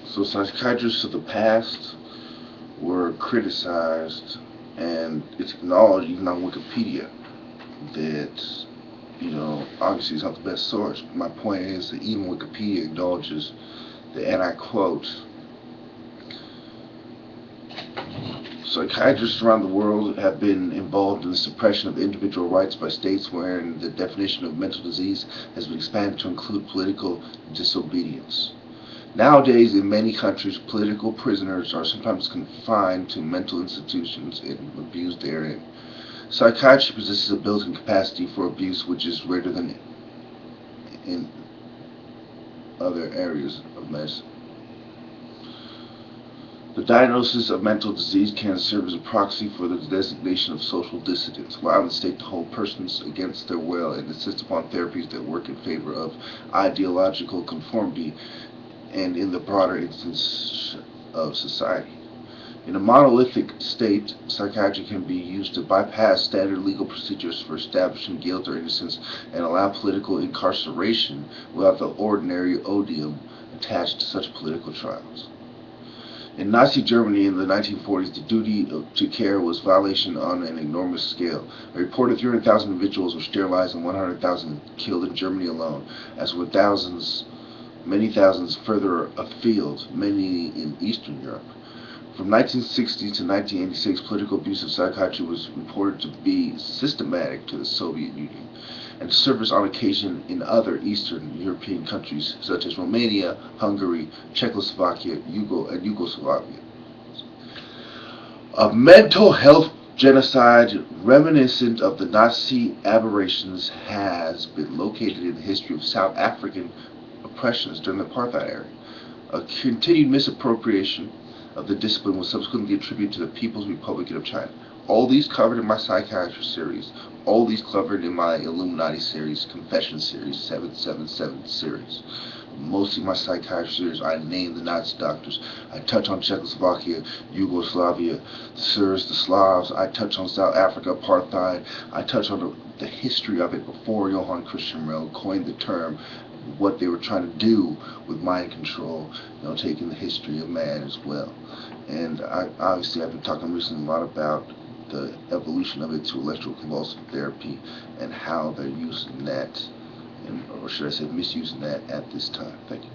So psychiatrists of the past were criticized, and it's acknowledged even on Wikipedia that, obviously it's not the best source. My point is that even Wikipedia acknowledges that, and I quote, psychiatrists around the world have been involved in the suppression of individual rights by states wherein the definition of mental disease has been expanded to include political disobedience. Nowadays, in many countries, political prisoners are sometimes confined to mental institutions and abused therein. Psychiatry possesses a built-in capacity for abuse which is greater than in other areas of medicine. The diagnosis of mental disease can serve as a proxy for the designation of social dissidents, allowing the state to hold persons against their will and insist upon therapies that work in favor of ideological conformity and in the broader instance of society. In a monolithic state, psychiatry can be used to bypass standard legal procedures for establishing guilt or innocence and allow political incarceration without the ordinary odium attached to such political trials. In Nazi Germany in the 1940s, the duty to care was violation on an enormous scale. A reported 300,000 individuals were sterilized and 100,000 killed in Germany alone, as were many thousands further afield, many in Eastern Europe. From 1960 to 1986, political abuse of psychiatry was reported to be systematic to the Soviet Union, and surfaced on occasion in other Eastern European countries such as Romania, Hungary, Czechoslovakia, and Yugoslavia. A mental health genocide reminiscent of the Nazi aberrations has been located in the history of South African oppressions during the apartheid era. A continued misappropriation of the discipline was subsequently attributed to the People's Republic of China. All these covered in my psychiatry series, all these covered in my Illuminati series, Confession series, 777 series. Mostly my psychiatry series, I name the Nazi doctors. I touch on Czechoslovakia, Yugoslavia, the Serbs, the Slavs. I touch on South Africa apartheid. I touch on the history of it before Johann Christian Rell coined the term, what they were trying to do with mind control, taking the history of man as well. And obviously I've been talking recently a lot about the evolution of it to electroconvulsive therapy and how they're using that, or should I say misusing that at this time. Thank you.